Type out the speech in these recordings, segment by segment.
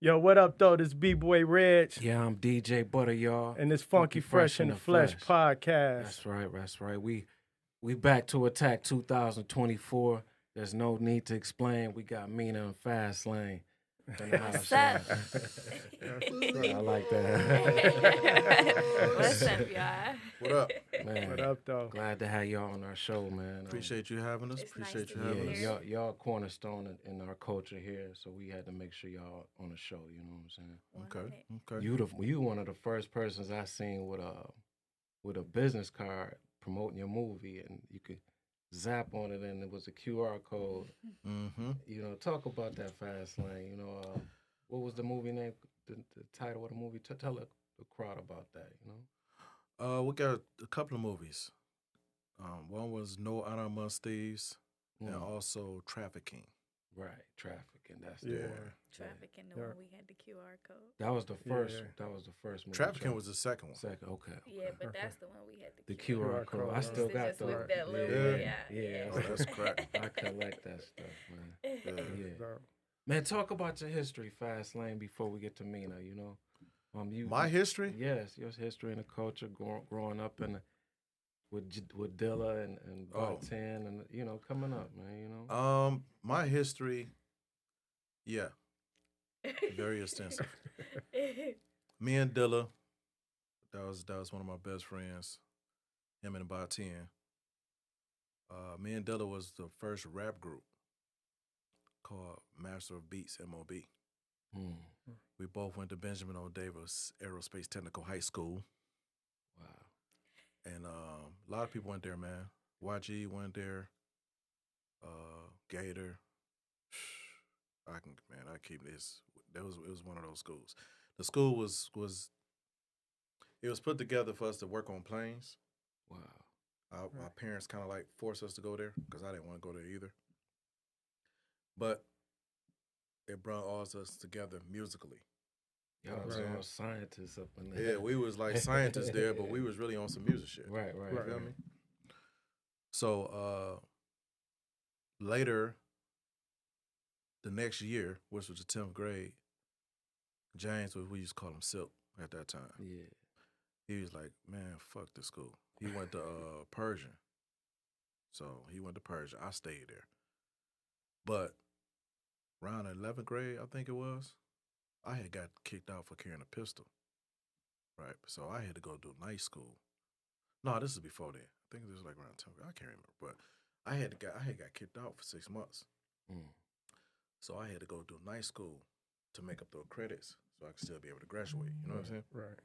Yo, what up, though? This B-Boy Reg. Yeah, I'm DJ Butter, y'all. And this Funky Fresh in the Flesh podcast. That's right, that's right. We back to attack 2024. There's no need to explain. We got Mina and Fast Lane in the house. What's up? I like that. What's up, y'all? What up? Man, What up, though? glad to have y'all on our show, man. Appreciate you having us. It's Appreciate nice you to be having here. us. Y'all cornerstone in our culture here, so we had to make sure y'all on the show. You know what I'm saying? Okay. Okay. You one of the first persons I seen with a business card promoting your movie, and you could zap on it, and it was a QR code. Mm-hmm. You know, talk about that Fast Lane. You know, what was the movie name? The title of the movie? Tell the crowd about that. You know. We got a couple of movies. One was No Honor Amongst Thieves, and also Trafficking. Right, Trafficking. That's Yeah. the one. Trafficking, the Yeah. one we had the QR code. That was the first. Yeah. That was the first movie. Trafficking was the second one. second. Okay. Yeah, but that's the one we had The the QR code. I still It's got just the. with that little Yeah. Oh, that's crack. I collect that stuff, man. Yeah. Yeah. So, Man, talk about your history, Fast Lane, before we get to Mina. You know, My history? Yes, your history and the culture, growing up with Dilla and Baatin, and you know, coming up, man. You know. My history, yeah, very extensive. Me and Dilla, that was one of my best friends. Him and Baatin. Me and Dilla was the first rap group called Master of Beats, MOB. We both went to Benjamin O. Davis Aerospace Technical High School. Wow. And a lot of people went there, man. YG went there. Gator. I keep this. It was one of those schools. The school was it was put together for us to work on planes. Wow. Our parents kind of like forced us to go there because I didn't want to go there either. But it brought all of us together musically. Y'all was all scientists up in there. Yeah, we was like scientists there, but we was really on some music shit. Right. You feel me? So later, the next year, which was the 10th grade, James, we used to call him Silk at that time. Yeah. He was like, man, fuck this school. He went to Persian. So he went to Persian. I stayed there. But around 11th grade, I think it was, I had got kicked out for carrying a pistol. Right? So I had to go to night school. No, this is before then. I think this was like around 10th grade. I can't remember. But I had got kicked out for 6 months. So I had to go do night school to make up those credits so I could still be able to graduate. You know what I'm saying? right.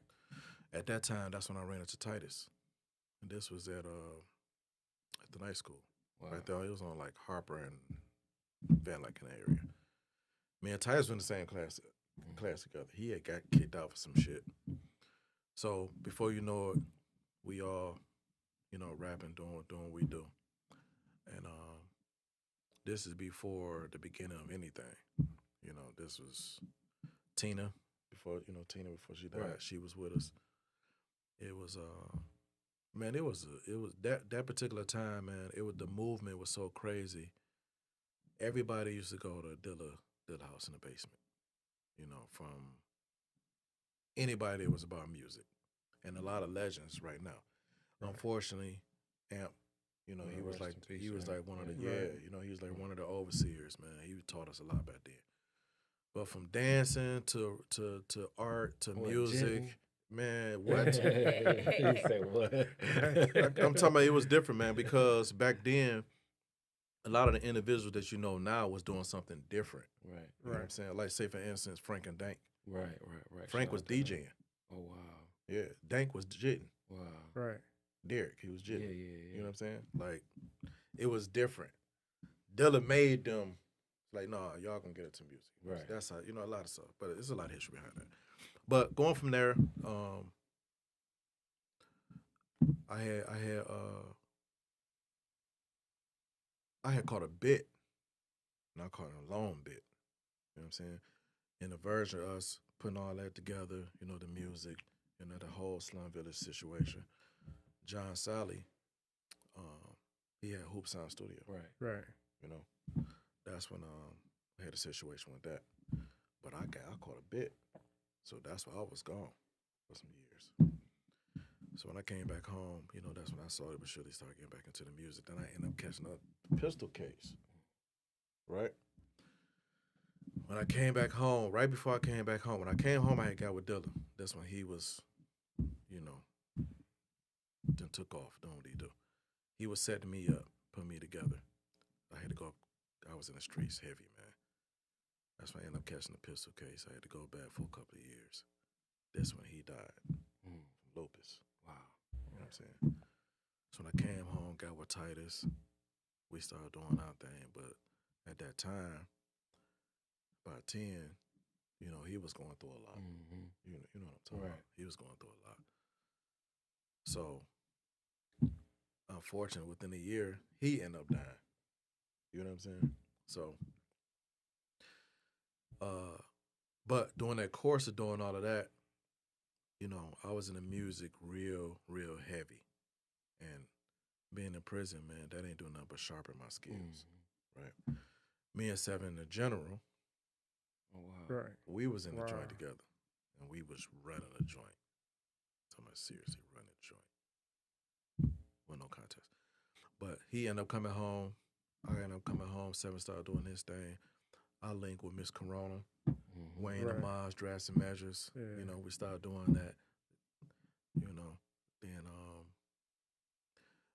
At that time, that's when I ran into Titus. And this was at the night school. Wow. Right there. It was on like Harper and Van Lycken area. Me and Titus were in the same class together. He had got kicked out for some shit. So before you know it, we all, you know, rapping, doing what we do. And this is before the beginning of anything. You know, this was Tina before she died. Right. She was with us. It was man, it was that particular time, man. The movement was so crazy. Everybody used to go to Dilla house in the basement. You know, from anybody that was about music, and a lot of legends right now. Right. Unfortunately, Amp, you know, he was Rest like in peace, he was man. like one of the Right. you know, he was like one of the overseers, man. He taught us a lot back then. But from dancing to art to What, music, Jimmy? man, what? He said what? I'm talking about it was different, man, because back then, a lot of the individuals that you know now was doing something different. Right. You know what I'm saying? Like, say, for instance, Frank and Dank. Right. Frank Shout was out to them. DJing. Oh wow. Yeah. Dank was jitting. Wow. Right. Derek, he was jitting. Yeah. You know what I'm saying? Like, it was different. Dilla made them, like, nah, y'all gonna get into music. Right. That's how, you know, a lot of stuff. But there's a lot of history behind that. But going from there, I had caught a bit, and I caught a long bit. You know what I'm saying? In the version of us putting all that together, you know, the music, you know, the whole Slum Village situation. John Sally, he had Hoop Sound Studio. Right. Right. You know, that's when I had a situation with that. but I caught a bit. So that's why I was gone for some years. So when I came back home, you know, that's when I slowly but surely started getting back into the music. Then I ended up catching a pistol case, right? When I came back home, right before I came back home, when I came home, I had got with Dilla. That's when he was, you know, then took off doing what he do. He was setting me up, putting me together. I had to go, I was in the streets heavy, man. That's when I ended up catching the pistol case. I had to go back for a couple of years. That's when he died from lupus. Wow. You know what I'm saying? So when I came home, got with Titus, we started doing our thing. But at that time, Baatin, you know, he was going through a lot. You know what I'm talking about? He was going through a lot. So, unfortunately, within a year, he ended up dying. You know what I'm saying? So, but during that course of doing all of that, you know, I was in the music real heavy. And being in prison, man, that ain't doing nothing but sharpen my skills, right? Me and Seven in general, Right. we was in the joint together, and we was running a joint. I'm talking about seriously running a joint. Well, no contest. But he ended up coming home. I ended up coming home. Seven started doing his thing. I linked with Miss Corona, Wayne and Maz, Drastic Measures. Yeah. You know, we started doing that. You know, then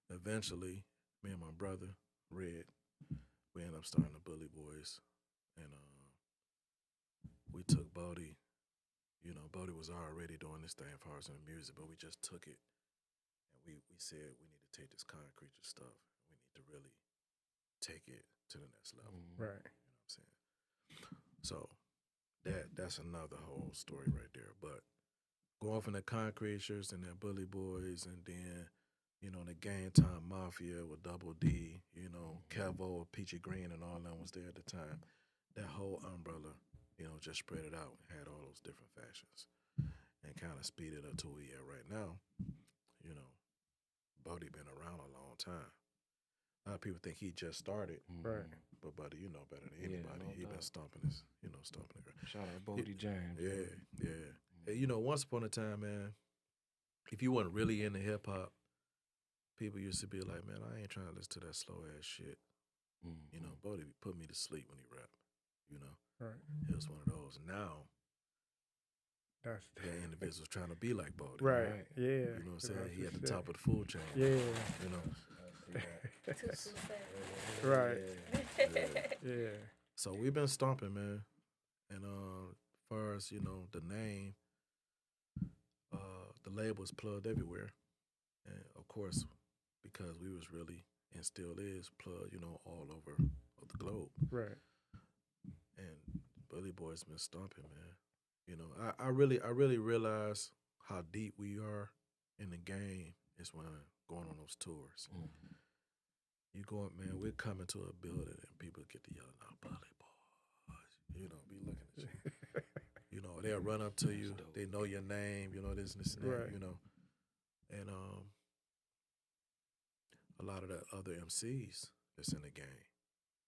eventually, me and my brother, Red, we ended up starting the Bully Boys. And we took Boldy. You know, Boldy was already doing this thing as far as in the music, but we just took it. And we said, we need to take this concrete stuff. We need to really take it to the next level. Right. You know what I'm saying? So that's another whole story right there. But going from the Concreters and the Bully Boys, and then, you know, the Game Time Mafia with Double D, you know, Cavo, Peachy Green, and all that was there at the time. That whole umbrella, you know, just spread it out and had all those different fashions and kind of speeded up to where we at right now. You know, Bodie been around a long time. A lot of people think he just started, Right. but Buddy, you know better than anybody. no He been doubt. stomping his, you know, stomping the ground. Shout out Boldy James. Yeah. And, you know, once upon a time, man, if you wasn't really into hip hop, people used to be like, man, I ain't trying to listen to that slow ass shit. You know, Bodie put me to sleep when he rapped. You know, Right. it was one of those. Now, That's that individual's trying to be like Bodie. right. Yeah. You know what I'm saying? He at the top of the food chain. Yeah. You know. Right. Yeah. Yeah. So we've been stomping, man. And as far as, you know, the name, the label is plugged everywhere. And of course, because we was really and still is plugged, you know, all over the globe. Right. And Bully Boy's been stomping, man. You know, I really realize how deep we are in the game is when going on those tours. You go up, man, we're coming to a building and people get to yelling out, Bully Boys. You know, be looking at you. You know, they'll run up to you. They know your name, you know, this and this and that, Right. you know. And a lot of the other MCs that's in the game,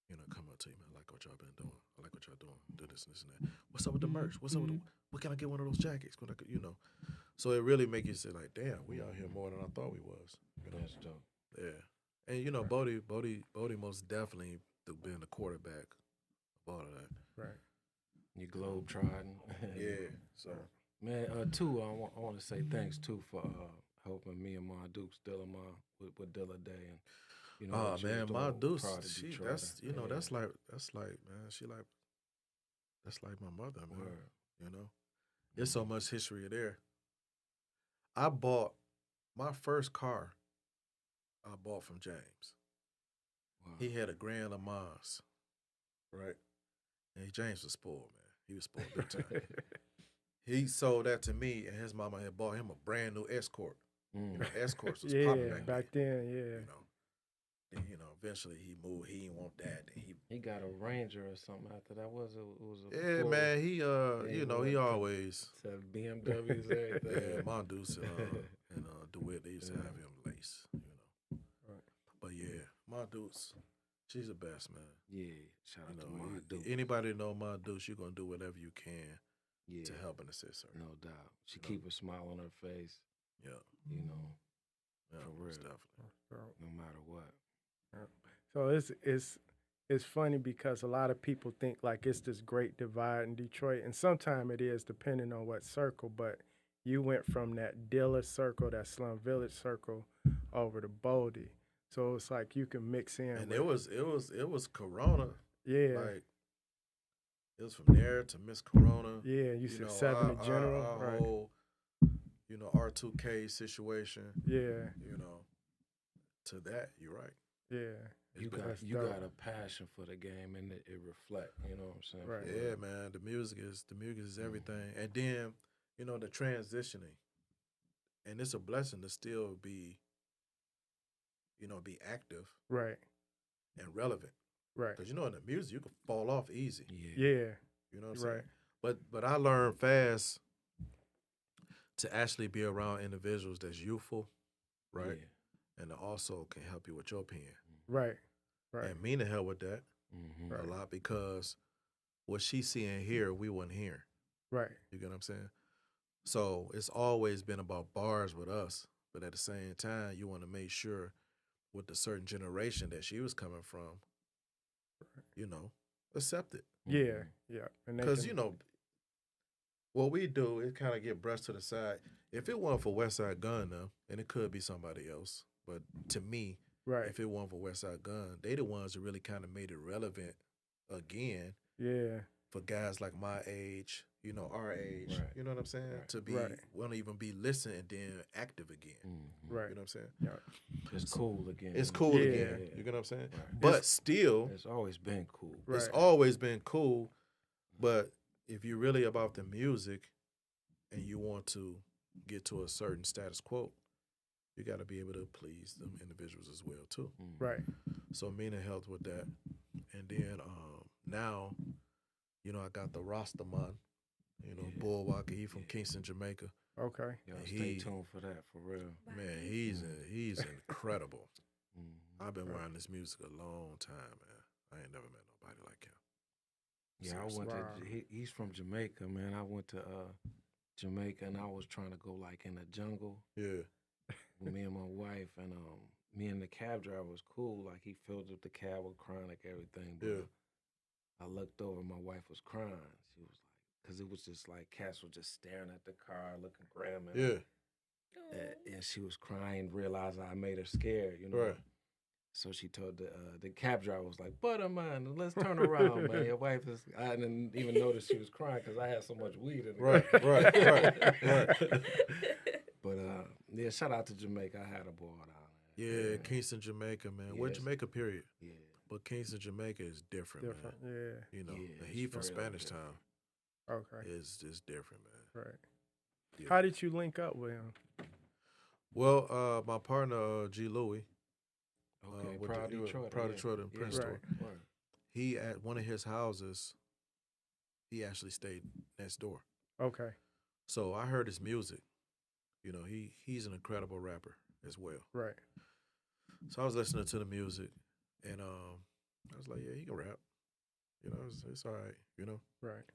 you know, come up to you, man, I like what y'all been doing. I like what y'all doing. Do this and this and that. What's up with the merch? What's up with the, what can I get one of those jackets? You know. So it really make you say like, damn, we out here more than I thought we was. You know? That's dope. Yeah. And you know, Bodie most definitely been the quarterback of all of that. Right. You globe trotting. Yeah. So man, too, I want to say thanks too for helping me and my Dukes Dilla with Dilla Day, and you know. oh man, my Deuce, Prodigy she Trotter. that's you know, Yeah. that's like man, that's like my mother, man. Word. You know? There's so much history there. I bought my first car I bought from James. Wow. He had a Grand Le Mans, right? And James was spoiled, man. He was spoiled big time. He sold that to me, and his mama had bought him a brand new Escort. You know, Escorts was popping Yeah. Back then. Yeah. You know, then eventually he moved. He didn't want that. Then He got a Ranger or something after that. It was a yeah, full- man. He he you know, he went to- always to BMWs, everything. yeah, Mondoose and DeWitt, they used to have him lace, you know. Right. But yeah, Mondoose, She's the best, man. Yeah, shout out to You my know, Deuce. anybody know my Deuce, you're gonna do whatever you can Yeah, to help and assist her. no doubt. She You know? keep a smile on her face. Yeah, You know, yeah, for real. most definitely. So, no matter what. so it's funny because a lot of people think like it's this great divide in Detroit, and sometimes it is depending on what circle. But you went from that Dilla circle, that Slum Village circle, over to Boldy. So it's like you can mix in. And with, it was Corona. yeah, Like it was from there to Miss Corona. yeah. You said 70 General, our right? whole, R2K situation. Yeah, You know, to that, you're right. yeah. You That's got dope. got a passion for the game, and it reflect. You know what I'm saying? Right. For Yeah, real. man. The music is everything. And then, the transitioning. And it's a blessing to still be, be active Right, and relevant. right. Because in the music you can fall off easy. Yeah. You Yeah, know what I'm right. saying? But I learned fast to actually be around individuals that's youthful, right? Yeah. And that also can help you with your pen. Right, right. And Mina helped with that Mm-hmm. Right. a lot because what she seeing here, we wasn't hearing. Right. You get what I'm saying? So it's always been about bars with us, but at the same time, you want to make sure with the certain generation that she was coming from, accept it. Yeah, yeah. And they Because, can- what we do is kind of get brushed to the side. If it weren't for West Side Gun, though, and it could be somebody else, but to me, right. if it weren't for West Side Gun, they the ones that really kind of made it relevant again Yeah, for guys like my age, our age. Right. You know what I'm saying? Right. To be, Right. want to even be listening and then active again. Mm-hmm. right. You know what I'm saying? Yeah, It's cool again. It's cool Yeah. again. You get what I'm saying? Right. But still, It's always been cool. right. it's always been cool. But if you're really about the music and you want to get to a certain status quo, you got to be able to please them individuals as well too. Mm. Right. So Mina helped with that, and then now, I got the Rastaman, Yeah. Bull Walker. He from Yeah. Kingston, Jamaica. Okay. Y'all And stay he- tuned for that, for real. Man, he's incredible. Mm-hmm. I've been wearing this music a long time, man. I ain't never met nobody like him. Yeah, I went Wow. to. He's from Jamaica, man. I went to Jamaica, and I was trying to go like in the jungle Yeah. with me and my wife, and me and the cab driver was cool. Like he filled up the cab with chronic, everything. But Yeah. I looked over, my wife was crying. She was like, because it was just like cats were just staring at the car, looking grim, and, Yeah. and she was crying, realized I made her scared, Right. So she told the cab driver, was like, "Butter man, let's turn around, man. Your wife is." I didn't even notice she was crying because I had so much weed in the Right, car. right. But yeah, shout out to Jamaica. I had a ball down there. Yeah, Kingston, Jamaica, man. We're Yes. Jamaica, period. Yeah. But Kingston, Jamaica is different, Different. man. Yeah. Yeah, and it's he from real Spanish different. Town Okay. is different, man. Right. Yeah. How did you link up with him? Well, my partner G. Louie, Okay, with Proud the- Detroit. Proud yeah. Detroit in Yeah. Prince Right. Word. he at one of his houses, he actually stayed next door. Okay. So I heard his music. He's an incredible rapper as well. Right. So I was listening to the music, and I was like, yeah, he can rap. It's all right. Right.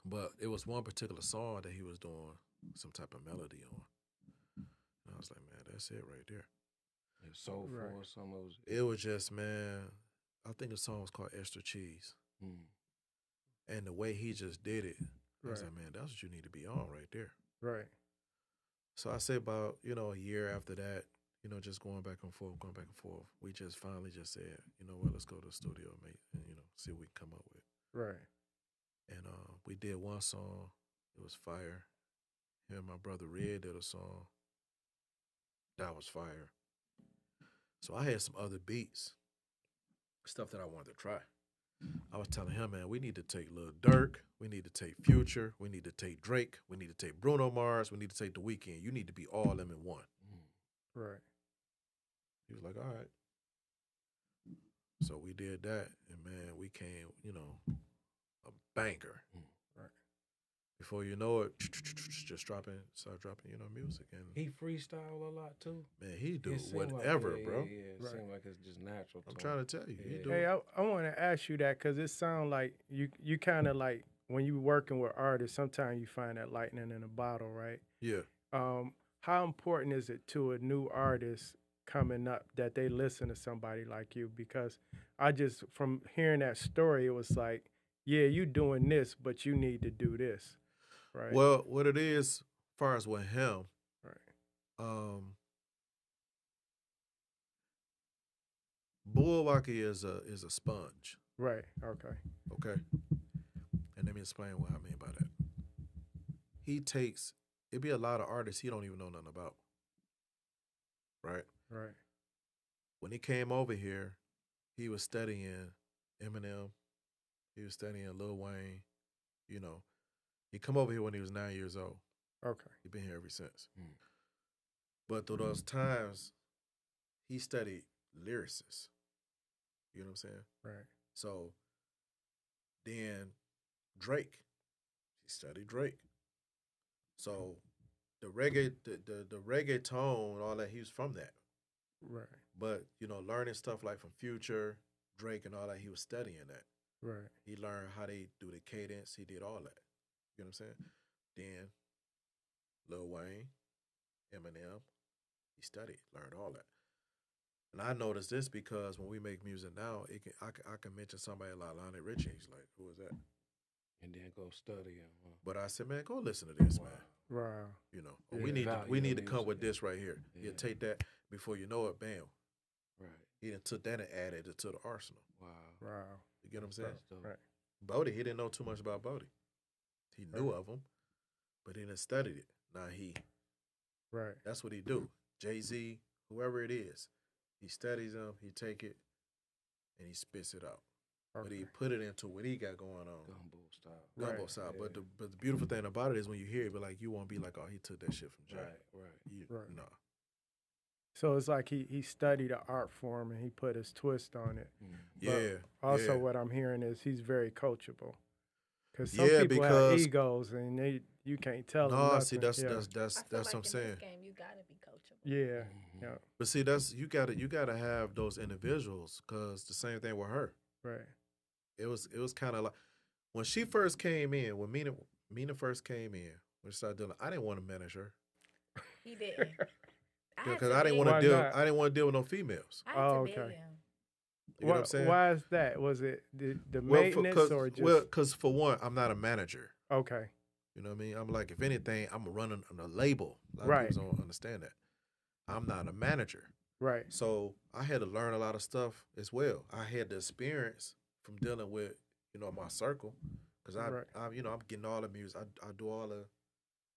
But it was one particular song that he was doing some type of melody on. And I was like, man, that's it right there. Yeah, Soulful Right. or something. It was just, man, I think the song was called Extra Cheese. Mm. And the way he just did it, I was Right. like, man, that's what you need to be on right there. Right. So I say about, a year after that, just going back and forth, we just finally just said, you know what, let's go to the studio, mate, and, see what we can come up with. Right. And we did one song. It was fire. Him and my brother Red did a song. That was fire. So I had some other beats, stuff that I wanted to try. I was telling him, man, we need to take Lil Durk. We need to take Future. We need to take Drake. We need to take Bruno Mars. We need to take The Weeknd. You need to be all them in one. Right. He was like, all right. So we did that, and man, we came, a banger. Right. Before you know it, start dropping, music. And He freestyle a lot too. man, he do It seem like- whatever, yeah, bro. Yeah, it Right. seems like it's just natural. I'm to trying him. to tell you, he Yeah. do. Hey, I want to ask you that because it sounds like you kind of like when you working with artists, sometimes you find that lightning in a bottle, right? Yeah. How important is it to a new artist coming up that they listen to somebody like you? Because I just, from hearing that story, it was like, yeah, you doing this, but you need to do this, right? Well, what it is, as far as with him, right, Bullwalkie is a sponge. right, okay, Okay. And let me explain what I mean by that. He takes, it be a lot of artists he don't even know nothing about. Right? right, When he came over here, he was studying Eminem. He was studying Lil Wayne. He come over here when he was 9 years old. okay, He been here ever since. Mm. But through those times, he studied lyricists. You know what I'm saying? right, So then Drake, he studied Drake. So the reggae, the reggaeton, all that, he was from that. right, But learning stuff like from Future, Drake, and all that, he was studying that. right, He learned how they do the cadence. He did all that. You know what I'm saying? Then Lil Wayne, Eminem, he studied, learned all that. And I noticed this because when we make music now, I can mention somebody like Lionel Richie. He's like, who is that? And then go study him. Huh? But I said, man, go listen to this, man. wow, Or Yeah. we need to Value come music, with this right here. yeah. He'll take that before you know it, bam. Right. He done took that and added it to the arsenal. Wow. wow, You get what I'm saying? That's dope. Right. Bodie, he didn't know too much about Bodie. He knew of him, but he didn't study it. Now right, that's what he do. Jay-Z, whoever it is, he studies them, he take it, and he spits it out. But he okay, put it into what he got going on. Gumbo style. Gumbo Right. style. Yeah. But the beautiful thing about it is when you hear it, but like you won't be like, oh, he took that shit from Jay. Right. Right. No. So it's like he studied the art form and he put his twist on it. Mm. Yeah. Also, yeah. what I'm hearing is he's very coachable. Because some Yeah, people have because- egos and you can't tell them No, nothing. see, that's yeah. I feel that's like what I'm in saying. this game, you gotta be coachable. Yeah, Mhm. yeah, But see, that's you gotta have those individuals because the same thing with her. right, It was kind of like when she first came in, when Mina first came in, when she started dealing, I didn't want to manage her He didn't. because I didn't want Why to deal. not? I didn't want to deal with no females. I had Oh, to beg okay. him. You know what I'm saying? Why is that? Was it the Well, maintenance or just because for one, I'm not a manager. okay? You know what I mean? I'm like, if anything, I'm running on a label. A lot Right. of people don't understand that. I'm not a manager. Right, So I had to learn a lot of stuff as well. I had the experience from dealing with, my circle. Because Right. I'm getting all the music. I do all the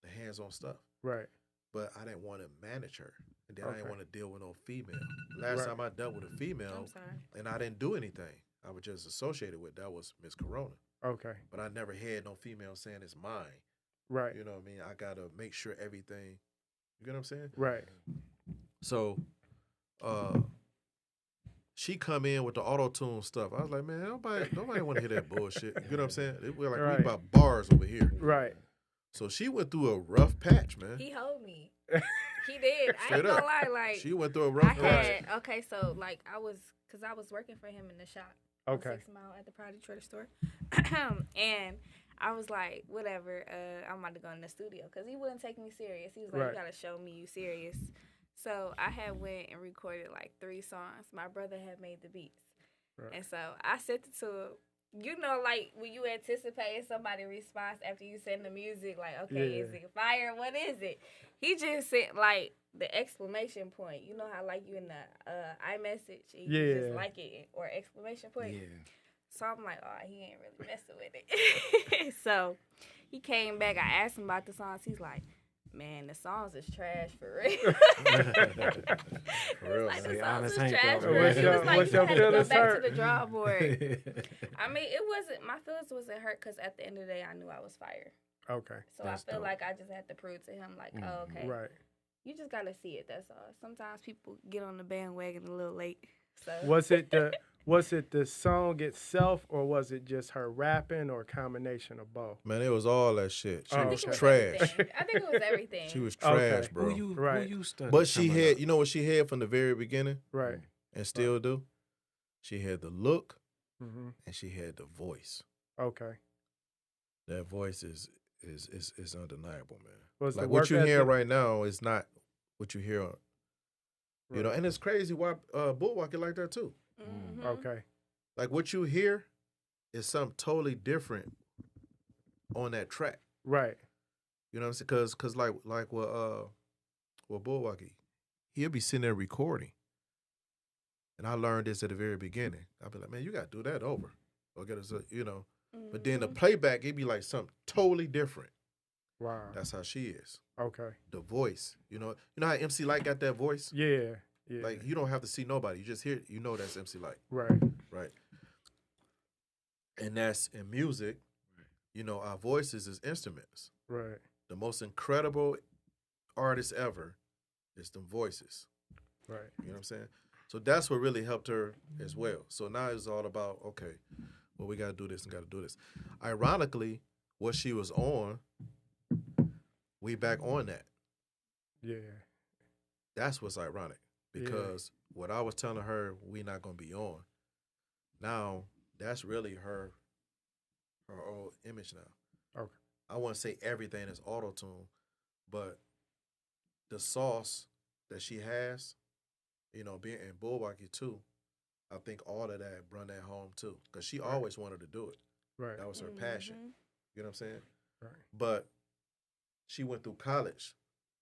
hands-on stuff. right, But I didn't want to manage her. And then I didn't Okay. want to deal with no female. Last Right. time I dealt with a female, I'm sorry. and I didn't do anything. I was just associated with, that was Miss Corona. okay, But I never had no female saying it's mine. right, You know what I mean? I got to make sure everything, you get what I'm saying? right, So, she come in with the auto-tune stuff. I was like, man, nobody want to hear that bullshit. You know what I'm saying? We're like, Right. we about bars over here. right. So she went through a rough patch, man. He hold me. He did. I Straight ain't gonna up. lie. Like She went through a I rough patch. had okay, so like I was working for him in the shop. on Okay, 6 Mile at the Prodigy Trader store, and I was like, whatever. I'm about to go in the studio because he wouldn't take me serious. He was like, Right. you gotta show me you serious. So I had went and recorded like 3 songs. My brother had made the beats, Right. and so I sent it to him. You know, like when you anticipate somebody's response after you send the music, like, okay, Yeah. is it fire? What is it? He just sent like the exclamation point. You know how like you in the iMessage, and you Yeah. just like it or exclamation point. Yeah. So I'm like, oh, he ain't really messing with it. So he came back. I asked him about the songs. He's like, man, the songs is trash for real. For real, Like, the Say songs honest is Hank trash over for there. real. What's He your- was like, what's you your had to go feelings back hurt? to the drawing board. I mean, it wasn't, my feelings wasn't hurt because at the end of the day, I knew I was fire. Okay, So That's I feel dope. like I just had to prove to him, like, oh, okay. right. You just got to see it, that's all. Sometimes people get on the bandwagon a little late. So Was it Was it the song itself, or was it just her rapping, or a combination of both? Man, it was all that shit. She Oh, I was think it was trash. everything. I think it was everything. She was Okay. trash, bro. Right. Who you studied? But she coming had, up? you know what she had from the very beginning, Right. and still do. She had the look, Mm-hmm. and she had the voice. Okay. That voice is undeniable, man. Was the Like what work you hear ethic- right now is not what you hear. You know, Right. and it's crazy why Bullwalk it like that too. Mhm. Okay. Like what you hear is something totally different on that track. Right. You know what I'm saying? Cause like what Bullwalk he'll be sitting there recording. And I learned this at the very beginning. I'll be like, man, you gotta do that over. Or get us you know. But then the playback, it'd be like something totally different. Wow. That's how she is. Okay. The voice. You know how MC Light got that voice? Yeah. Yeah. Like you don't have to see nobody. You just hear it, you know that's MC Light. Right. Right. And that's in music, you know, our voices is instruments. Right. The most incredible artist ever is them voices. Right. You know what I'm saying? So that's what really helped her as well. So now it's all about, okay, well, we got to do this and got to do this. Ironically, what she was on, we back on that. Yeah. That's what's ironic because what I was telling her, we not going to be on. Now, that's really her old image now. Okay. I wouldn't say everything is auto-tune, but the sauce that she has, you know, being in Bullwalkie too, I think all of that brought that home too. Because she always wanted to do it. Right. That was her passion. You know what I'm saying? Right. But she went through college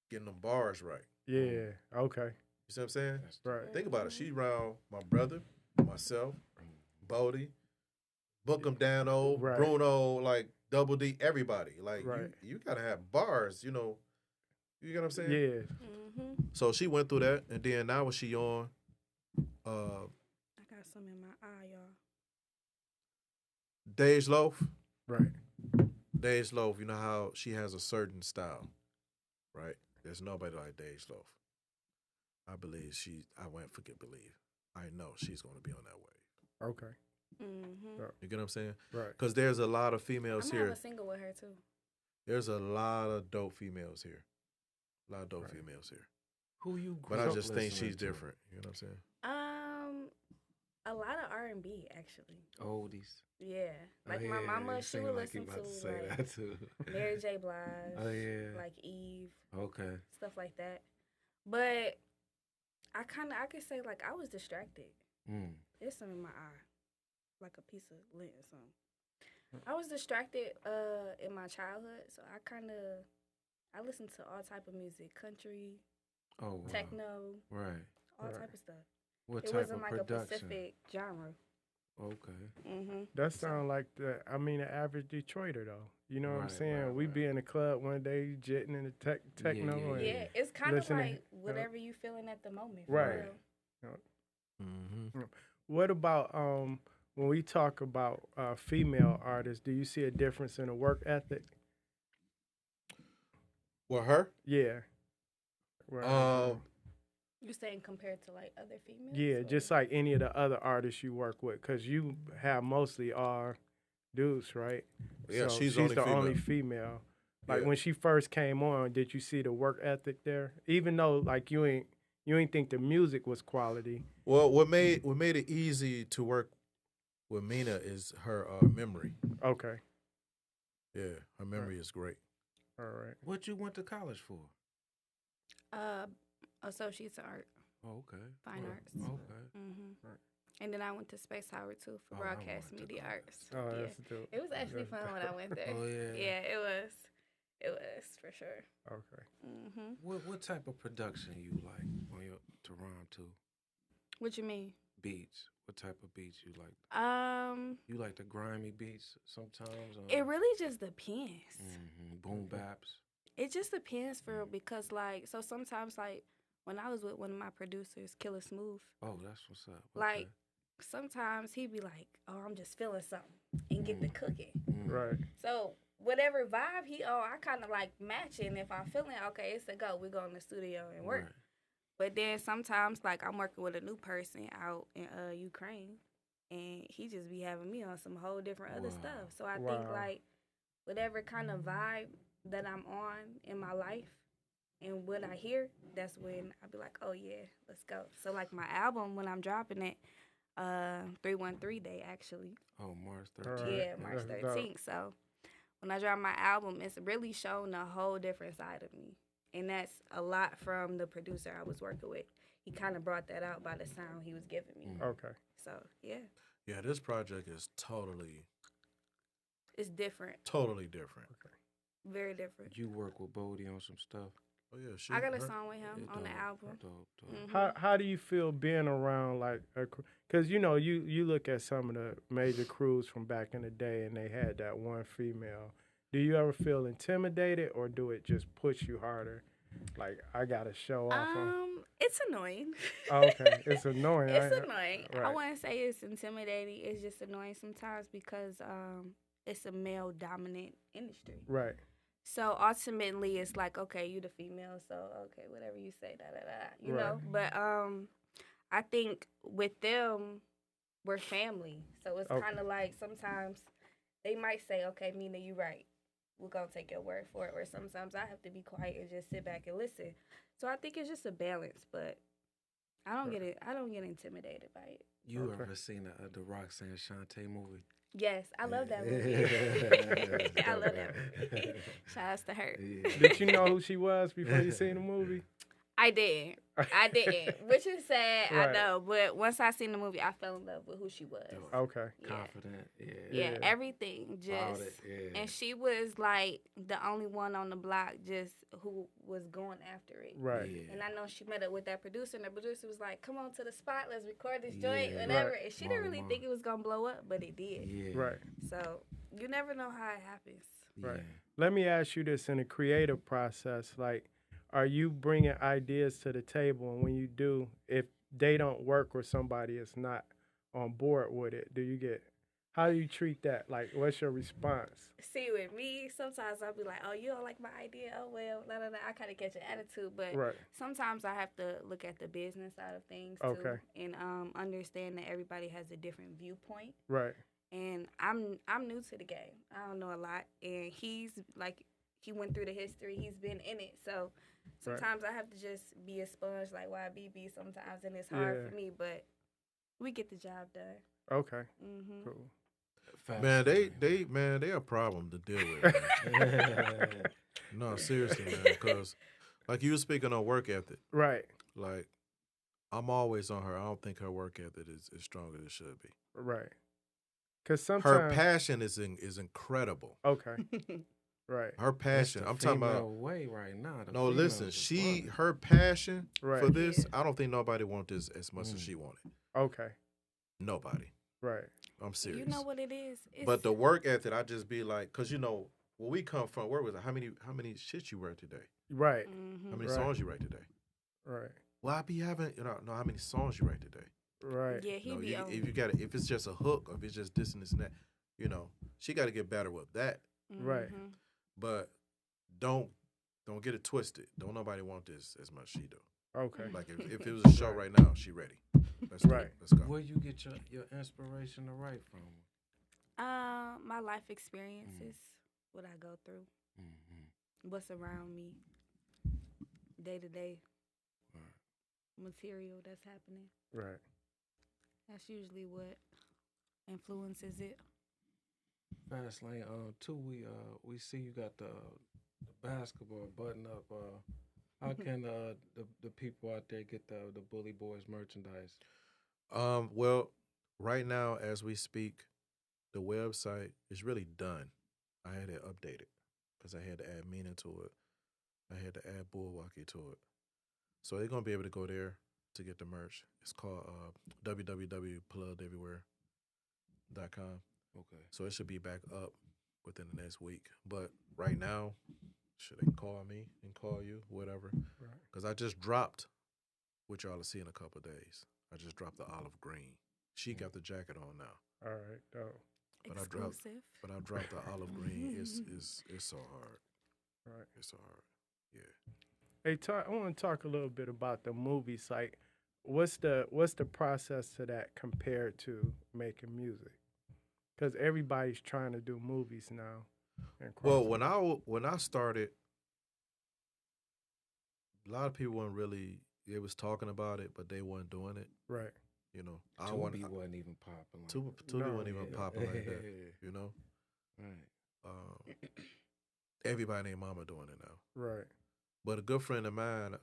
getting them bars right. Yeah. Okay. You see what I'm saying? Right. Think about it. She around my brother, myself, Boldy, Bookham Dano, Right. Bruno, like Double D, everybody. Like Right. you gotta have bars, you know. You get what I'm saying? Yeah. So she went through that, and then now what she on? I got some in my eye, y'all. Dej Loaf. Right. Dej Loaf, you know how she has a certain style, right? There's nobody like Dej Loaf. I believe I won't forget believe. I know she's going to be on that wave. Okay. You get what I'm saying? Right. Because there's a lot of females I'm gonna here. have a single with her too. There's a lot of dope females here. A lot of dope females here. Who you? But I grew up just think listening she's to? different. You know what I'm saying? A lot of R&B actually. Oldies. Yeah, like Oh, my yeah, mama, you she seem would like you listen about to to say like that too. Mary J. Blige, Oh yeah. like Eve, Okay. stuff like that. But I could say like I was distracted. There's some in my eye, like a piece of lint or something. I was distracted in my childhood, so I listened to all type of music, country, Oh wow. techno, Right. all Right. type of stuff. What It type wasn't of like production? a specific genre. Okay. That sound like the average Detroiter though. You know what I'm Right, saying? right, We right. be in the club one day, jetting in the techno. yeah, and Yeah, it's kind of listening, like whatever you feeling at the moment. For Right. real. Mm-hmm. What about when we talk about female artists? Do you see a difference in the work ethic? Well, her? Yeah. Right. You saying compared to like other females? Yeah, or- just like any of the other artists you work with, because you have mostly all dudes, right? Yeah, So she's the the only female. Like Yeah. when she first came on, did you see the work ethic there? Even though like you ain't think the music was quality. Well, what made it easy to work with Mina is her memory. Okay. Yeah, her memory is great. All right. What you went to college for? Associates in art, Oh, okay. fine arts. Okay. Right. And then I went to Space Howard too for Oh, I broadcast went to media college. arts. Oh, Yeah. that's dope. It was actually That's fun when I went there. Oh, yeah. Yeah, it was. It was for sure. Okay. What type of production you like on your Toronto What you mean? beats? What type of beats you like? Um, You like the grimy beats sometimes? Or? it really just depends. Boom baps. It just depends for because like so sometimes like when I was with one of my producers, Killer Smooth, Oh, that's what's up. like sometimes he'd be like, "Oh, I'm just feeling something," and get the cooking. Right. So whatever vibe he on, I kind of like match it. And if I'm feeling okay, it's a go. We go in the studio and work. Right. But then sometimes like I'm working with a new person out in Ukraine, and he just be having me on some whole different other Wow. stuff. So I think Wow. like whatever kind of vibe that I'm on in my life and what I hear, that's when I be like, oh yeah, let's go. So like my album, when I'm dropping it, 313 day actually. Oh, March All 13th. right. Yeah, March That's dope. 13th. So when I drop my album, it's really shown a whole different side of me. And that's a lot from the producer I was working with. He kind of brought that out by the sound he was giving me. Okay. So, yeah, Yeah, this project is totally it's different. different. Very different. You work with Boldy on some stuff. Oh yeah, I got a song with him on the dope, album. Dope. Mhm. How do you feel being around like because you know you look at some of the major crews from back in the day and they had that one female. Do you ever feel intimidated or do it just push you harder? Like I gotta show off on. It's annoying. Oh, okay, it's annoying. It's annoying. I Right. wouldn't say it's intimidating. It's just annoying sometimes because it's a male dominant industry. Right. So ultimately, it's like, okay, you the female, so okay, whatever you say, you Right. know. But I think with them, we're family, so it's Okay. kind of like sometimes they might say, okay, Mina, you right. We're gonna take your word for it. Or sometimes I have to be quiet and just sit back and listen. So I think it's just a balance, but I don't get it. I don't get intimidated by it. You Okay. ever seen the Roxanne Shante movie? Yes, I love that movie. I love that movie. Shout outs to her. Yeah. Did you know who she was before you seen the movie? I didn't, which is sad. Right. I know, but once I seen the movie, I fell in love with who she was. Okay. Yeah. Confident. Yeah. Yeah, everything About just, it, yeah. and she was like the only one on the block just who was going after it. Right. Yeah. And I know she met up with that producer, and the producer was like, "Come on to the spot, let's record this joint, Yeah. whatever." Right. And she didn't really Mama. think it was gonna blow up, but it did. Yeah. Right. So you never know how it happens. Right. Yeah. Let me ask you this: in the creative process, like, are you bringing ideas to the table, and when you do, if they don't work or somebody is not on board with it, how do you treat that? Like, what's your response? See, with me, sometimes I'll be like, "Oh, you don't like my idea? Oh well, no." I kind of catch an attitude, but Right. sometimes I have to look at the business side of things Okay. too, and understand that everybody has a different viewpoint. Right. And I'm new to the game. I don't know a lot, and he's like he went through the history. He's been in it, so sometimes I have to just be a sponge like YBB sometimes, and it's hard Yeah. for me, but we get the job done. Okay. Mhm. Cool. Man, they a problem to deal with. Man. No, seriously, man. Because like you were speaking on work ethic. Right. Like I'm always on her. I don't think her work ethic is as strong as it should be. Right. Because Her sometimes. passion is incredible. Okay. Right. Her passion. I'm talking about. way right now. The No, listen. females is Her passion Right. for this. I don't think nobody want this as much as she wanted. Okay. Nobody. Right. I'm serious. You know what it is? But the work ethic, I just be like, cause you know where we come from. Where was it? How many shits you write today? Right. Mhm. How many Right. songs you write today? Right. Well, I be having know how many songs you write today. Right. Yeah, he No, be on. if it's just a hook or if it's just this and this and that, she got to get better with that. Right. Mhm. But don't get it twisted. Don't nobody want this as much as she do. Okay. Like if it was a show right now, she ready. Let's go. Right. Let's go. Where you get your inspiration to write from? My life experiences, what I go through, what's around me, day to day material that's happening. Right. That's usually what influences it. Fast Lane, too. We see you got the basketball button up. How can the people out there get the Bully Boys merchandise? Well, right now as we speak, the website is really done. I had it updated because I had to add Mina to it. I had to add Bulwaukee to it. So they're gonna be able to go there to get the merch. It's called www.pluggeverywhere.com. Okay. So it should be back up within the next week. But right now, should they call me and call you, whatever? Right. Because I just dropped, which y'all will see in a couple of days. I just dropped the olive green. She got the jacket on now. All right. Dope. But I Exclusive. dropped the olive green. It's so hard. Right. It's so hard. Yeah. Hey, I want to talk a little bit about the movies. Like, what's the process to that compared to making music? Because everybody's trying to do movies now. And Well, crossing. when I started, a lot of people weren't really. They was talking about it, but they weren't doing it. Right. You know, Tubi wasn't even popping. Tubi No. wasn't even popping like that. You know, Right. everybody named Mama doing it now. Right. But a good friend of mine,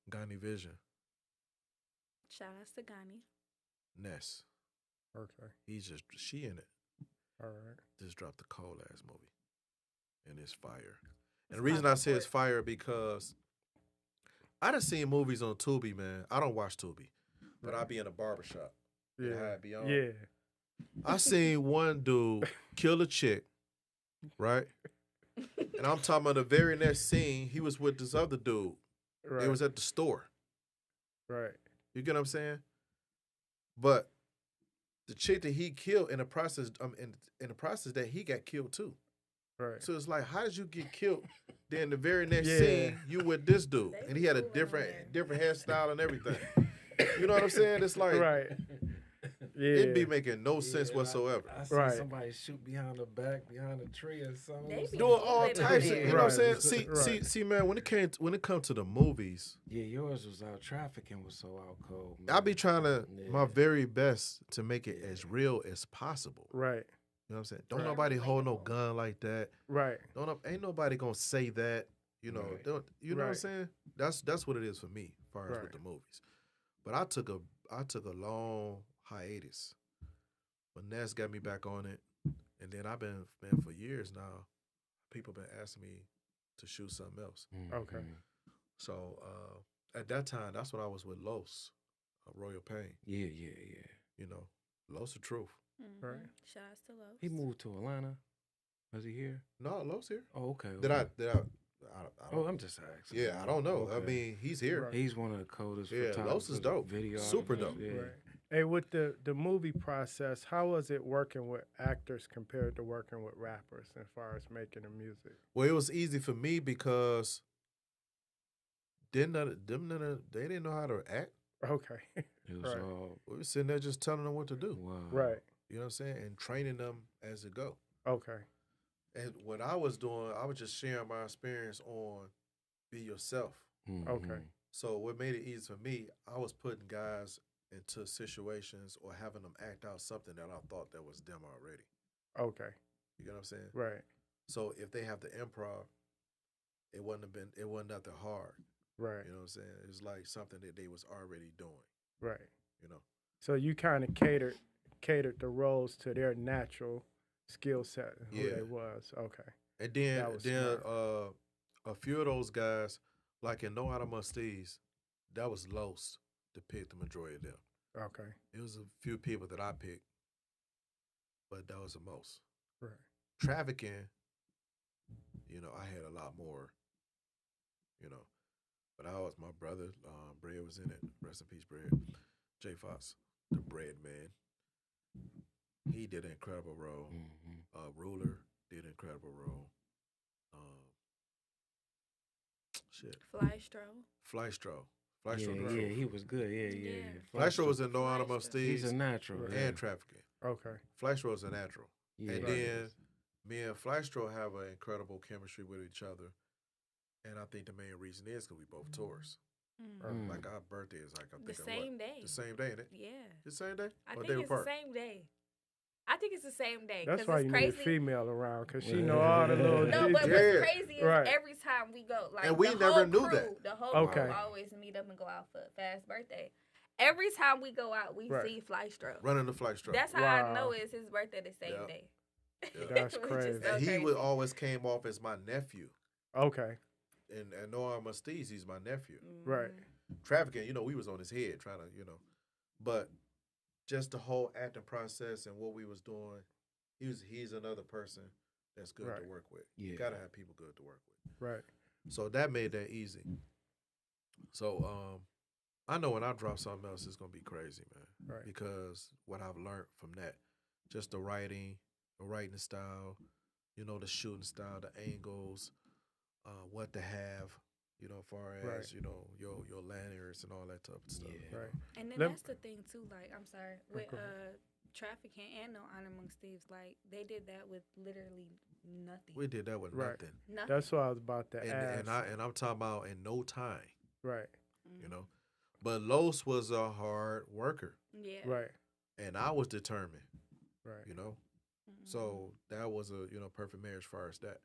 Gani Vision, Shout out to Ghani. Ness, Okay. she in it. All right. Just dropped a cold ass movie, and it's fire. And It's the reason called I say it's Support. fire because I done seen movies on Tubi, man. I don't watch Tubi, but I be in a barbershop. Yeah. How it be on. Yeah. I seen one dude kill a chick, right? And I'm talking about the very next scene, he was with this other dude. Right. It was at the store. right. You get what I'm saying? But the chick that he killed in the process, in the process that he got killed too. Right. So it's like, how did you get killed? Then the very next Yeah. scene, you with this dude, They and he had a moving on there. different hairstyle and everything. You know what I'm saying? It's like right. Yeah. it be making no sense Yeah, whatsoever. I see Right. somebody shoot behind the back, behind a tree or something. They be Doing all moving types on of, there. you know what I'm Right. saying? Right. See, man, when it comes to the movies, Yeah, yours was out. Trafficking was so out cold. Man. I be trying to my Yeah. very best to make it as real as possible. Right. You know what I'm saying? Don't Right. nobody hold no Relatable. gun like that. Right. Ain't nobody gonna say that. You know, Right. you know what I'm Right. saying? That's what it is for me, as far as Right. with the movies. But I took a long hiatus. But Ness got me back on it, and then I've been for years now. People been asking me to shoot something else. Okay. Mhm. So at that time, that's when I was with Los, Royal Pain. Yeah. You know, Los the truth. Right. Shout out to Los. He moved to Atlanta. Was he here? No, Los here. Oh, okay. Did I? okay. I Oh, I'm just asking. Yeah, I don't know. I Okay. mean, he's here. Right. He's one of the coldest Yeah, photographers. Los is dope. Video Super artists, dope. Yeah. Right. Hey, with the movie process, how was it working with actors compared to working with rappers as far as making the music? Well, it was easy for me because they didn't know how to act. Okay. It was Right. all We were sitting there just telling them what to do. wow. right. You know what I'm saying? And training them as it go. Okay. And what I was doing, I was just sharing my experience on be yourself. Mhm. Okay. So what made it easy for me, I was putting guys into situations or having them act out something that I thought that was them already. Okay. You get what I'm saying? Right. So if they have the improv, it wouldn't nothing hard. Right. You know what I'm saying? It's like something that they was already doing. Right. You know? So you kind of catered the roles to their natural skill set, who Yeah. they was. Okay. And then That was a few of those guys, like in No Out Mustees, that was Los to pick the majority of them. Okay. It was a few people that I picked, but that was the most. Right. Trafficking, you know, I had a lot more, you know. But I was my brother, Bread was in it. Rest in peace, Bread. J Fox, the Bread man. He did an incredible role. Mhm. Ruler did an incredible role. Shit. Flystro. Flystro. Yeah, he was good. Yeah. Yeah. Flystro was in No Flystro. Animal He's a Steeds natural. Right. Yeah. and Trafficking. Okay. Flystro is a natural. Yeah. And Right. then me and Flystro have an incredible chemistry with each other. And I think the main reason is because we both tourists. Mm. Like our birthday is like, I think The same day. The same day, isn't it? Yeah. The same day? I Or think day it's apart? the same day. I think it's the same day. That's 'cause why it's you crazy. need a female around, because she Yeah. know all the little No, but details. Yeah. what's crazy is Right. every time we go, like, And we the never whole knew crew, that. The whole Okay. crew always meet up and go out for Fast birthday. Every time we go out, we Right. see Flystro. Running the Flystro. That's how Wow. I know it's his birthday the same Yeah. day. Yeah. That's Which is crazy. so And he crazy. would always came off as my nephew. Okay. And No Animal Steeds, he's my nephew. Right. Trafficking, you know, we was on his head trying to, you know. But just the whole acting process and what we was doing, he's another person that's good Right. to work with. Yeah. You gotta have people good to work with. Right. So that made that easy. So I know when I drop something else, it's gonna be crazy, man. Right. Because what I've learned from that, just the writing style, you know, the shooting style, the angles, what to have, you know, far Right. as, you know, your lanyards and all that type of stuff. Yeah. you Right. know. And then Lem- that's the thing too. Like, I'm sorry, with go ahead. trafficking and no honor amongst thieves, like they did that with literally nothing. We did that with Right. nothing. Nothing. That's what I was about to ask. And I'm talking about in no time, Right. you know. But Los was a hard worker, Yeah. Right. and I was determined, Right. you know. Mhm. So that was a, you know, perfect marriage as far as that.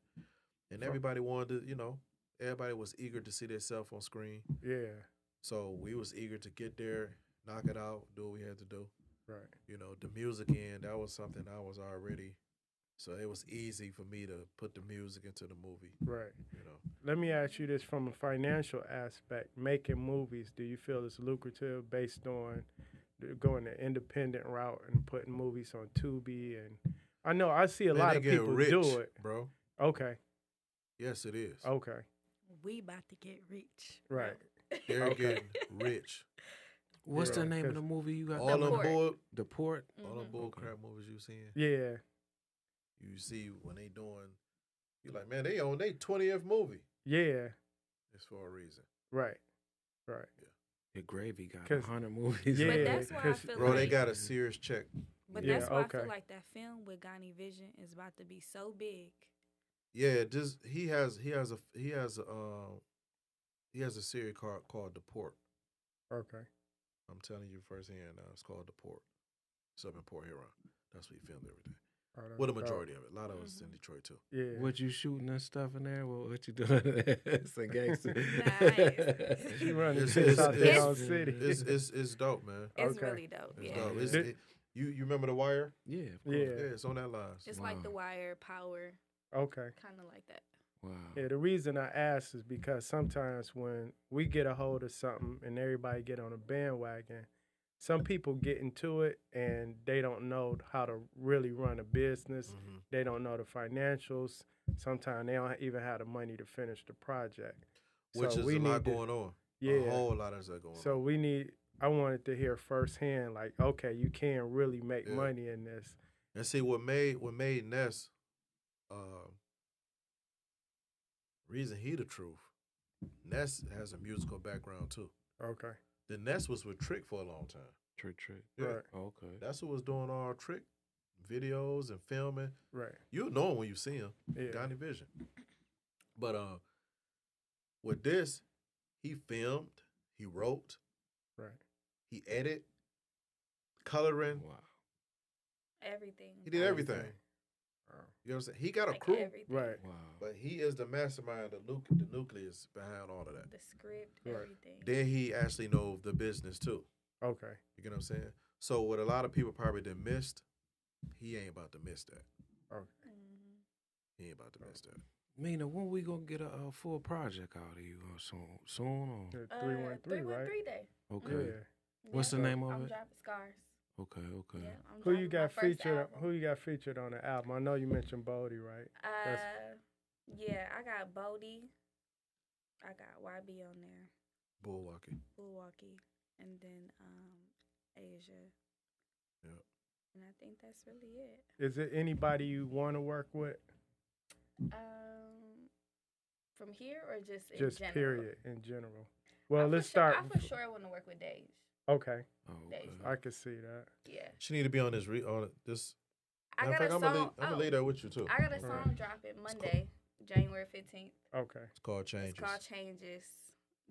And everybody wanted to, you know, everybody was eager to see themselves on screen. Yeah. So we was eager to get there, knock it out, do what we had to do. Right. You know, the music end, that was something I was already, so it was easy for me to put the music into the movie, Right. you know. Let me ask you this from a financial aspect. Making movies, do you feel it's lucrative based on going the independent route and putting movies on Tubi? And I know I see a Man, lot they of get people rich, do it. bro. Okay. Yes, it is. Okay. We about to get rich. Right. They're Okay. getting rich. What's Yeah, the name of 'cause the movie you got? All them Port. bull, The Port. all them Mhm. bull Okay. crap movies you seeing. Yeah. You see when they doing, you like, man, they on their 20th movie. Yeah. It's for a reason. Right. Right. The Gravy got 'Cause- 100 movies. Yeah. But that's why I 'cause- feel Bro, they like, got a serious check. but Yeah, that's why I okay. feel like that film with Ghani Vision is about to be so big. Yeah, just he has a series called The Port. Okay. I'm telling you firsthand now. It's called The Port. It's up in Port Huron. That's where he filmed everything. Oh, that's Well, the dope. majority of it. A lot of it's in Detroit too. Yeah. What you shooting and stuff in there? What you doing? It's a gangster. Nice. She running It's- shit out their it's- own city. It's dope, man. It's Okay. really dope. It's Yeah. dope. Did- You remember The Wire? Yeah, of course. Yeah. Yeah, it's on that line. It's Wow. like The Wire, Power, Okay. kind of like that. Wow. Yeah, the reason I ask is because sometimes when we get a hold of something and everybody get on a bandwagon, some people get into it and they don't know how to really run a business. Mm-hmm. They don't know the financials. Sometimes they don't even have the money to finish the project. Which So is we a lot need to- going on. Yeah. A whole lot of that going So on. we need. I wanted to hear firsthand, like, okay, you can really make Yeah. money in this. And see what made Ness reason he the truth. Ness has a musical background too. Okay. The Ness was with Trick for a long time. Trick. Yeah. Right. Okay. That's who was doing all Trick videos and filming. Right. You'll know him when you see him. Yeah. Ghani Vision. But with this, he filmed, he wrote, Right. he edited, coloring. Wow. Everything. He did everything. Wow. You know what I'm saying? He got a Like crew, everything. Right. Wow. but he is the mastermind, the nucleus behind all of that. The script, Right. everything. Then he actually knows the business too. Okay. You get what I'm saying? So what a lot of people probably done missed, he ain't about to miss that. Okay. Mhm. He ain't about to miss that. Mina, when we gonna get a full project out of you soon or? Yeah, 313, right? 313 day. Okay. Yeah. What's the Yeah. name of I'm it? dropping Scars. Okay. Yeah, I'm Who you dropping my got first featured? album. Who you got featured on the album? I know you mentioned Boldy, right? Yeah, I got Boldy. I got YB on there, Bullwalkie. Milwaukee, and then Asia. Yep. And I think that's really it. Is it anybody you want to work with? From here or just in Just general? period in general. Well, I let's for sure, start. I for sure want to work with Dej. Okay, Oh, Days. okay. I can see that. Yeah, She need to be on this this. I Matter got of a fact, song. I'm gonna leave that with you too. I got a Right. song dropping Monday, January 15th. Okay, It's called Changes. It's called Changes.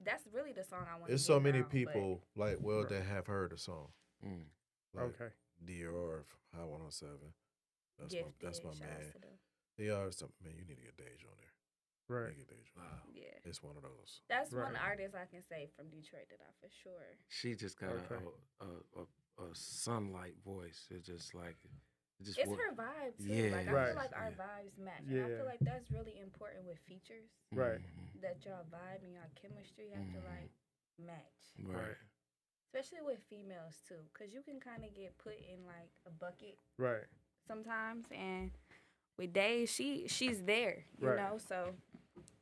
That's really the song I want. There's so many people that have heard the song. Mm. Like okay, Dior, High 107. That's my man. They are some man. You need to get Dej on there. right. You need to get Dej on there. Wow. Yeah, It's one of those. that's one Right. artist I can say from Detroit that I for sure. She just got Okay. a sunlight voice. It's just like it just It's work- her vibe too. Yeah. Like I Right. feel like our Yeah. vibes match. And I Yeah. feel like that's really important with features. Right. Mhm. That y'all vibe and y'all chemistry have to Mhm. like match. Right. Especially with females too, because you can kind of get put in like a bucket Right. sometimes, and with Days, she's there, you Right. know. So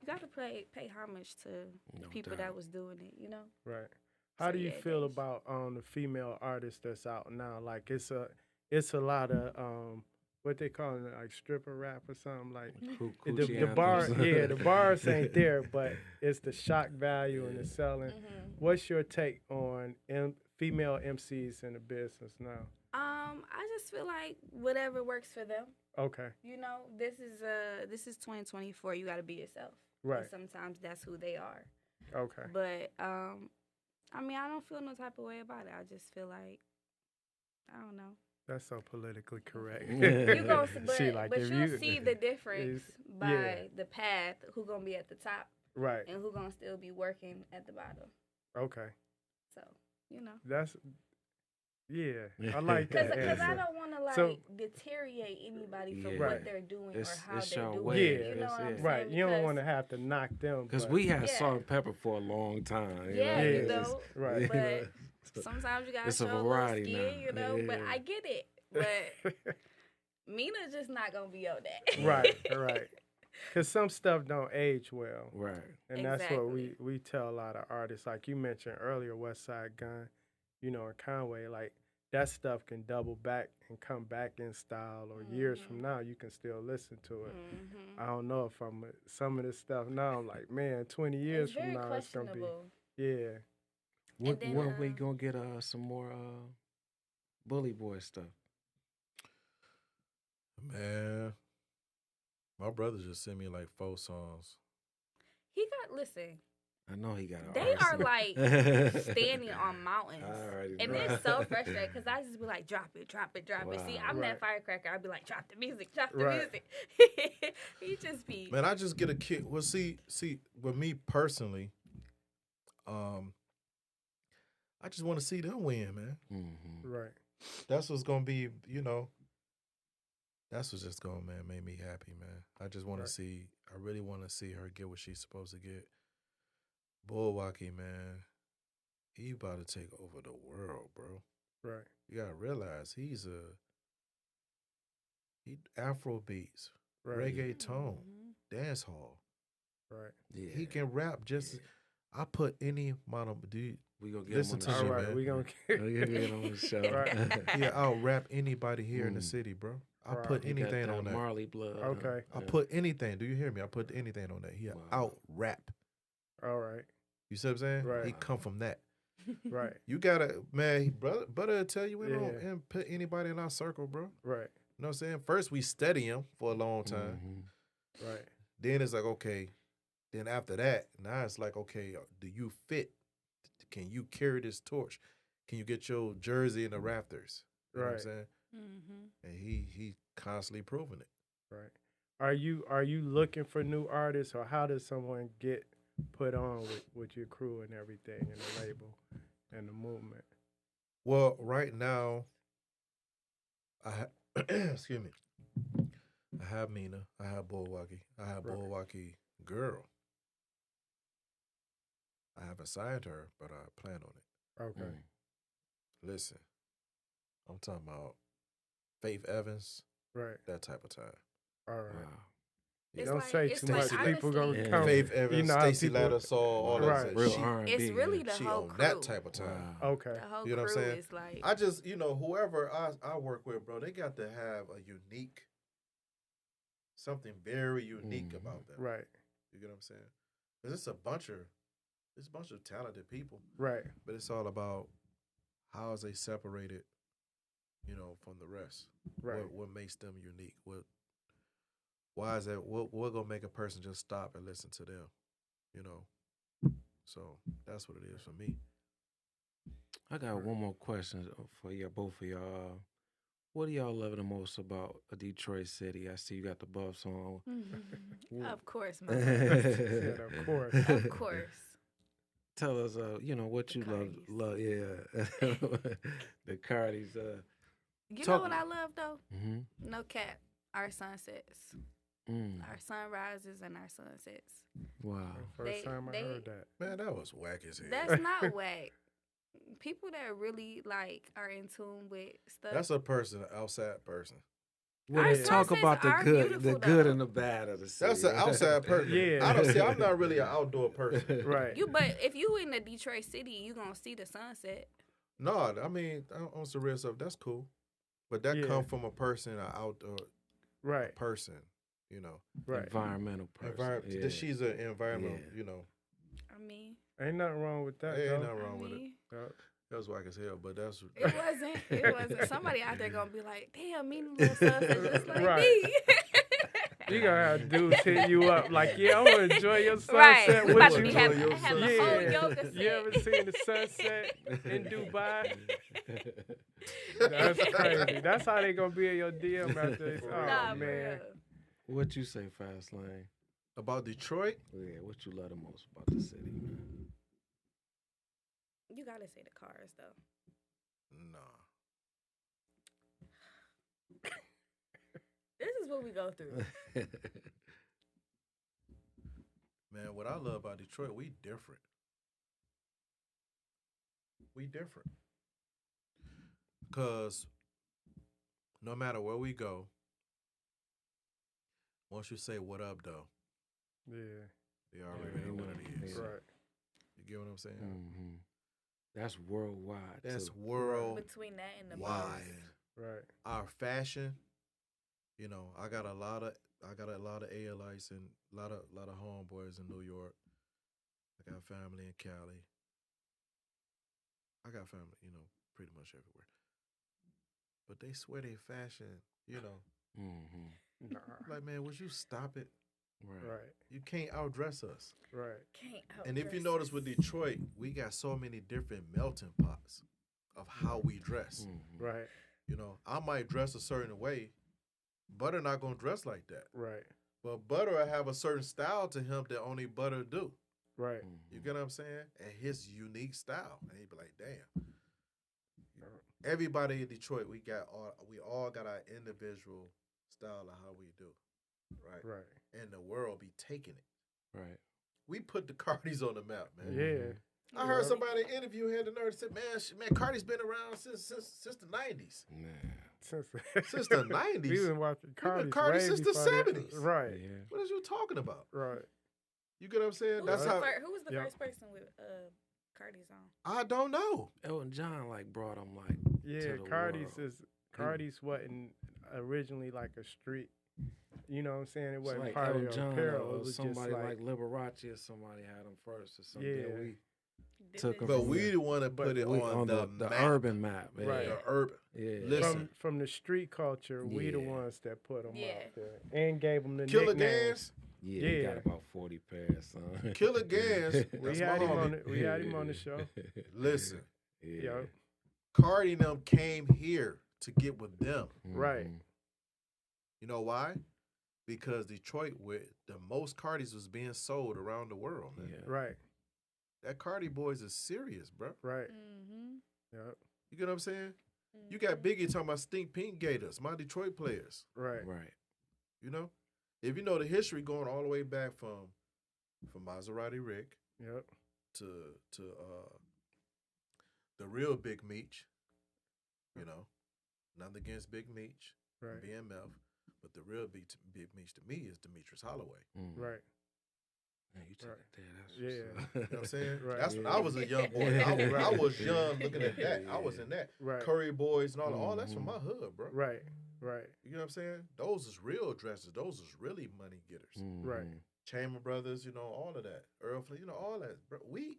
you got to pay homage to the No people doubt. that was doing it, you know. Right. How So, do you yeah, feel Dej. about the female artists that's out now? Like it's a lot of what they call it, like stripper rap or something. Like the Coochie bar, anthems. yeah, the bars ain't there, but it's the shock value and the selling. Mm-hmm. What's your take on female MCs in the business now? I just feel like whatever works for them. Okay, You know, this is 2024. You got to be yourself. right. And sometimes that's who they are. Okay, But I mean, I don't feel no type of way about it. I just feel like I don't know. that's so politically correct. You gonna see, See, but if you'll see the difference by yeah. the path. Who gonna be at the top right. and who gonna still be working at the bottom. Okay, So you know. that's I like that. Because I answer. don't want to like So- deteriorate anybody from Yeah. what Right. they're doing It's- or how it's they're your doing way. it. You know That's what I'm it. saying? Right, you don't Because- want to have to knock them. Because but- we had Yeah. salt and pepper for a long time. Yeah, you It's- know, right. you but know, sometimes you gotta It's a show a little variety skin, now. you know. But Yeah. I get it. But Mina's just not gonna be on that. right, right. Because some stuff don't age well. Right. And that's what Exactly. we tell a lot of artists. Like you mentioned earlier, West Side Gun, and Conway, like that stuff can double back and come back in style, or years from now you can still listen to it. Mhm. I don't know if I'm some of this stuff now. I'm like, man, 20 years It's from very now it's gonna be, questionable. yeah, When then, we gonna get some more Bully Boy stuff? Man, my brother just sent me like 4 songs. Listen, I know he got. they are like standing on mountains. I already And know. it's so frustrating because I just be like, drop it, drop it, drop it. See, Wow. I'm Right. that firecracker. I'd be like, drop the music, drop the Right. music. He just be. Man, I just get a kick. Well, see, with me personally, I just want to see them win, man. Mm-hmm. right, That's what's gonna be, That's what's just gonna, man, make me happy, man. I just want Right. to see. I really want to see her get what she's supposed to get. Bulwaukee, man, he about to take over the world, bro. right, You gotta realize he Afro beats, right, reggaeton, Mhm. dance hall. right. Yeah. He can rap just. I put any amount of dude. We gonna get Listen him to on All the you, show. right, man. we gonna We gonna get him on the show. Right. Yeah, I'll rap anybody here in the Mm. city, bro. I Right. put He got anything that on that. Marley blood. huh? Okay. I Yeah. put anything. Do you hear me? I put anything on that. He Wow. out rap. All right, You see what I'm saying? Right. He come from that. right, You gotta, man, brother will tell you Yeah. and put anybody in our circle, bro. right, You know what I'm saying? First we study him for a long time. Mhm. right, Then it's like, okay. Then after that, now it's like, okay, do you fit? Can you carry this torch? Can you get your jersey in the rafters? You know what I'm Right. saying? Mhm. And he constantly proving it. right. Are you looking for new artists, or how does someone get put on with your crew and everything, and the label and the movement? Well, right now, excuse me. I have Mina. I have Bulwaukee. I have Right. Bulwaukee girl. I haven't signed her, but I plan on it. Okay, Mm. Listen, I'm talking about Faith Evans, right, that type of time. all right. Wow. It's Don't like- say it's too like, much. People gonna honestly- come. Faith Evans, know how Stacey people- Ladder, all that. Right. shit. Real She, R&B. It's really yeah. the she whole on crew. that type of time. Wow. Okay, The whole You know what I'm crew saying? is like. I just, whoever I work with, bro, they got to have a unique, something very unique Mhm. about them. right, You get what I'm saying? Because it's a bunch of talented people, right, but it's all about how is they separated, from the rest. right, What makes them unique? Why is that? What gonna make a person just stop and listen to them? So that's what it is for me. I got one more question for you, both of y'all. What do y'all love the most about a Detroit city? I see you got the buffs on. Mhm. Of course, my Said, of course. of course. Tell us, what you Cardis. love, yeah, the Cardis. You Talk- know what I love though? Mm-hmm. No cap. Our sunsets, our sunrises, and our sunsets. Wow. First time I they- heard that. Man, that was whack as hell. That's not whack. People that really like are in tune with stuff. That's a person, an outside person. When Our they talk sunsets about the are good, beautiful, good though. and the bad of the city. That's an outside person. Yeah. I don't see. I'm not really an outdoor person. Right. But if you in the Detroit city, you gonna see the sunset. No, I mean on some real stuff. That's cool, but that Yeah. come from a person, an outdoor. Right. person, you know. Right. Environmental person. That she's an environmental, Yeah. you know. I mean, Ain't nothing wrong with that. Ain't though. nothing wrong with it. Yup. That was whack as hell, but that's It wasn't. It wasn't. Somebody out there gonna be like, "Damn, Mina little sunset just like Right. me." You gonna have dudes hit you up like, yeah, I'm gonna enjoy your Right. sunset We about with to you. be have a whole yoga set. You ever seen the sunset in Dubai? That's crazy. That's how they gonna be in your DM after this. Oh Nah, man. bro. What you say, Fast Lane? about Detroit. Yeah, what you love the most about the city, man? You gotta say the cars though. Nah. This is what we go through. Man, what I love about Detroit, we different. We different. Because no matter where we go, once you say what up, though, Yeah. they already know what it is. Yeah. Right. You get what I'm saying? Mm-hmm. That's worldwide. That's too. worldwide. Between that and the bars. Right. Our fashion, you know, I got a lot of ALites and a lot of homeboys in New York. I got family in Cali. I got family, you know, pretty much everywhere. But they swear they fashion, you know. Mm-hmm. Nah. Like, man, would you stop it? Right. You can't outdress us. Right. Can't And if you outdress notice us. with Detroit, we got so many different melting pots of how we dress. Mm-hmm. Right. You know, I might dress a certain way. Butter not gonna dress like that. Right. But Butter will have a certain style to him that only Butter do. Right. You get what I'm saying? And his unique style. And he'd be like, damn. Everybody in Detroit, we all got our individual style of how we do. Right? Right. And the world be taking it. Right. We put the Cardis on the map, man. Yeah. I heard somebody in an interview had the nerve to say, man, Cardi's been around since the 90s. Nah. Since the 90s. We've been watching Cardi Cardi since the 70s. Right. Yeah. What is you talking about? Right. You get what I'm saying? Who That's was how. who was the Yeah. first person with Cardi's on? I don't know. Elton John like brought him like Yeah, to the Cardi's world. Cardi's wasn't originally like a street. You know what I'm saying? It It's wasn't like part of Elton your John apparel. or It was somebody just like Liberace or somebody had him first or something. Yeah. We Did Took they- him But from we want to put it on the the map. urban map. Yeah. Right. The urban. Yeah. Listen. from the street culture. We the Yeah. ones that put them Yeah. out there and gave them the Killer nicknames. Gans. Yeah, he got Yeah. about 40 pairs, son. Killer Gans. We That's had my him on. homie. We had him on the show. Listen. Yeah. Yo. Cardi and them came here to get with them. Right. Mhm. You know why? Because Detroit, where the most Cardis was being sold around the world, man. Yeah. Right. That Cardi boys is serious, bro. Right. Mm-hmm. Yep. You get what I'm saying? You got Biggie talking about Stink Pink Gators, my Detroit players. Right. Right. You know? If you know the history going all the way back from Maserati Rick Yep. to the real Big Meech, you know, nothing against Big Meech, Right. BMF, but the real Big Meech to me is Demetrius Holloway. Mm. Right. Man, you took Right. it there. That's Yeah. You know what I'm saying? Right. That's when I was a young boy. I was young looking at that. I was in that. Right. Curry Boys and all that's from Mhm. my hood, bro. Right. Right. You know what I'm saying? Those is real dresses. Those is really money getters. Right. Chamber Brothers, you know, all of that. Earl Flynn, you know, all that. Bro, we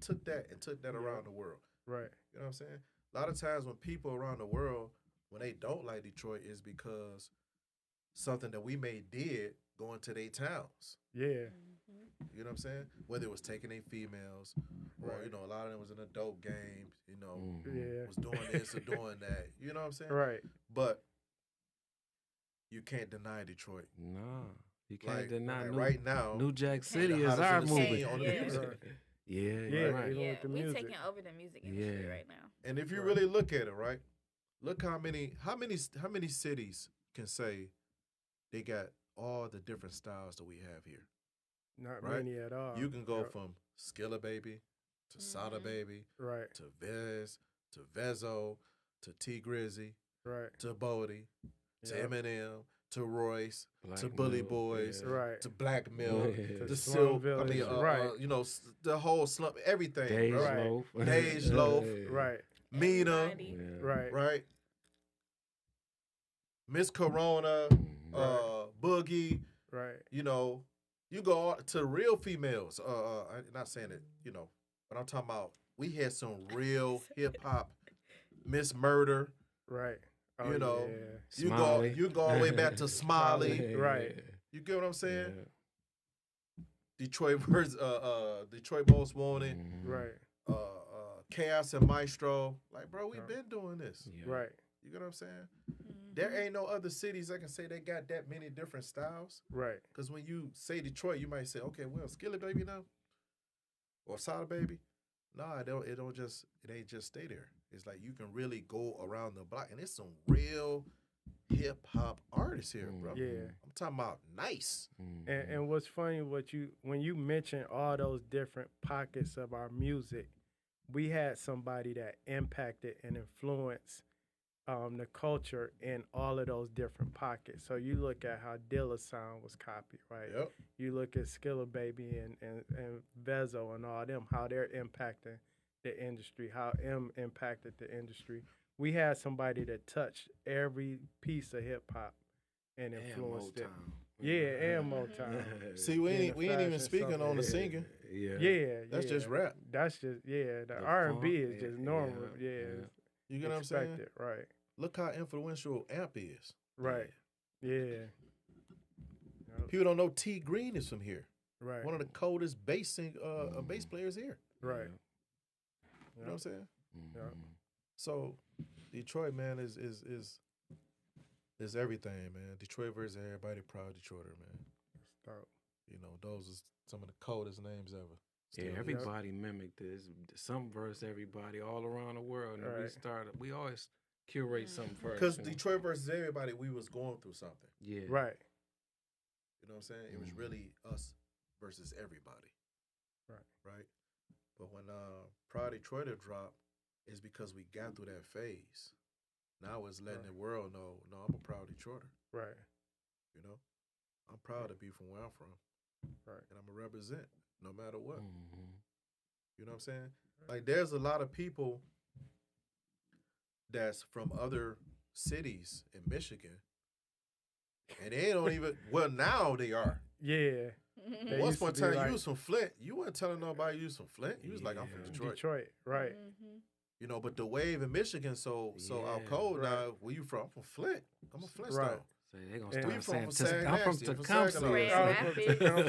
took that and took that Yeah. around the world. Right. You know what I'm saying? A lot of times when people around the world, when they don't like Detroit, is because something that we did going to their towns. Yeah. You know what I'm saying? Whether it was taking their females, or Right. you know, a lot of them was in adult games. You know, Yeah. was doing this or doing that. You know what I'm saying? Right. But you can't deny Detroit. Nah. You can't Like, deny like New, right now, New Jack the City is hottest our in the movie. scene on the Yeah. music. Yeah, Yeah. you're right. Even Yeah, with the we music. taking over the music industry Yeah. right now. And if you Right. really look at it, right? Look how many cities can say they got all the different styles that we have here. Not Right. many at all. You can go Yep. from Skilla Baby to Sada Mhm. Baby Right. to Vez to Vezo to T Grizzy Right. to Bodie to Yep. Eminem to Royce Black to Bully Milk, Boys yeah. Right. to Black Milk Yeah. to To Silk. Slum I mean, Village, right. you know, the whole slump, everything. Dej bro. Right. Loaf. Dej Loaf. Yeah. Right. Mina, Everybody. Yeah. Right. right? Miss Corona. Mhm. Boogie. Right. You know, you go to real females. I'm not saying it, you know, but I'm talking about we had some real hip hop Miss Murder. Right. Oh, You know, yeah. you go all the way back to Smiley. Right. You get what I'm saying? Yeah. Detroit versus Detroit Most Wanted. Right. Chaos and Maestro. Like, bro, we've been doing this. Yeah. Right. You get what I'm saying? There ain't no other cities I can say they got that many different styles. Right. Because when you say Detroit, you might say, okay, well, Skillet Baby now, or Sada Baby. Nah, it ain't just stay there. It's like you can really go around the block, and it's some real hip hop artists here, bro. Yeah. I'm talking about nice. And what's funny, when you mention all those different pockets of our music, we had somebody that impacted and influenced the culture in all of those different pockets. So you look at how Dilla's sound was copied, right? Yep. You look at Skilla Baby and Vezo and all them, how they're impacting the industry, how M impacted the industry. We had somebody that touched every piece of hip hop and influenced it. Yeah, and Motown. See, we ain't even speaking on the singing. Yeah, That's just rap. That's just the R&B is just normal. Yeah. You get what I'm saying? Right. Look how influential Amp is. Right. Yeah. People don't know T Green is from here. Right. One of the coldest bass players here. Right. You know what I'm saying? Yeah. So Detroit, man, is everything, man. Detroit versus everybody, proud Detroiter, man. Stop. You know, those are some of the coldest names ever. Yeah, everybody mimicked this. Some verse everybody all around the world. And we always curate something first. Because Detroit versus everybody, we was going through something. Yeah. Right. You know what I'm saying? It was really us versus everybody. Right? But when Proud Detroiter dropped, it's because we got through that phase. Now it's letting the world know, no, I'm a proud Detroiter. Right. You know? I'm proud to be from where I'm from. Right. And I'm going to represent no matter what. You know what I'm saying? Like, there's a lot of people that's from other cities in Michigan, and they don't even, well, now they are. Yeah. Once upon a time, you was from Flint. You weren't telling nobody you was from Flint. You was like, I'm from Detroit. Detroit, right. You know, but the wave in Michigan so out cold now. Where you from? I'm from Flint. I'm a Flintstone. Right. So they gonna start saying I'm from Tecumseh.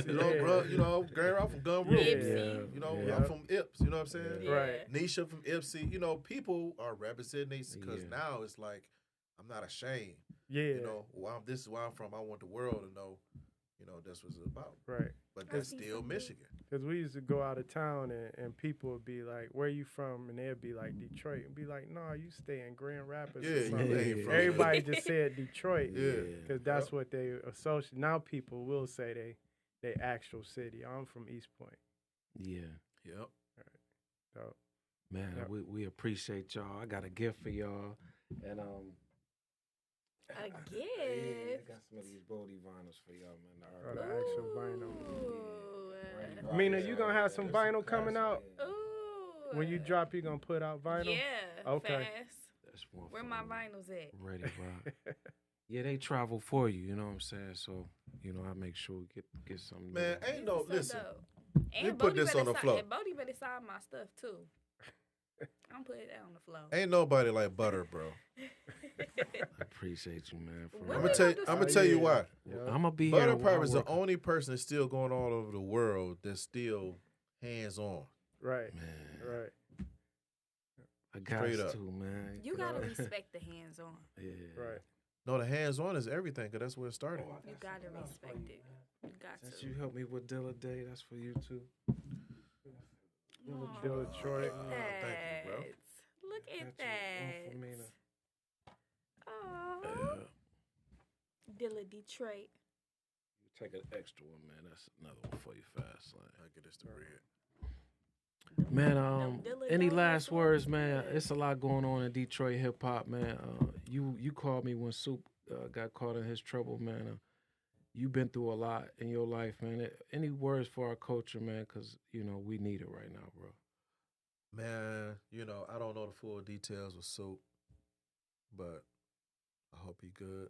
You know, Grand I'm from Gun Rule. Yeah. You know, I'm from Ips. You know what I'm saying? Yeah. Right. Nisha from Ipsy. You know, people are representing because now it's like I'm not ashamed. Yeah. You know, this is where I'm from. I want the world to know. You know, that's what it's about. Right. But that's still Michigan. Because we used to go out of town and people would be like, where you from? And they'd be like, Detroit. And be like, no, you stay in Grand Rapids. Everybody just said Detroit. Because that's what they associate. Now people will say they actual city. I'm from East Point. Yeah. Yep. All right. So, man, we appreciate y'all. I got a gift for y'all. And a gift? Yeah, I got some of these Boldy vinyls for y'all, man. the actual vinyl. Ooh. Mina, you gonna have some vinyl coming out? Ooh. When you drop, you gonna put out vinyl? Yeah. Okay. Fast. That's one. Where my vinyls at? Ready, bro. Yeah, they travel for you. You know what I'm saying? So, you know, I make sure we get something. Man, ain't no listen. And we put this on the floor. Boldy better sign my stuff too. I'm putting that on the floor. Ain't nobody like Butter, bro. I appreciate you, man. I'm gonna tell you why. I'm gonna be Butter here. Pop is the only person that's still going all over the world that's still hands on. Right. Man. Right. I got to, man. You gotta respect the hands on. Yeah. Right. No, the hands on is everything, because that's where it started. You gotta respect it. You got Since to. you helped me with Dilla Day, that's for you too. Dilla Troy. Thank you, bro. Look at One that. for Mina. Oh. Dilla Detroit. You take an extra one, man. That's another one for you, fast lane. I get this to bread. Man, any last words, man? It's a lot going on in Detroit hip hop, man. You called me when Soup got caught in his trouble, man. You've been through a lot in your life, man. Any words for our culture, man? Because, you know, we need it right now, bro. Man, you know, I don't know the full details of Soup, but I hope he good.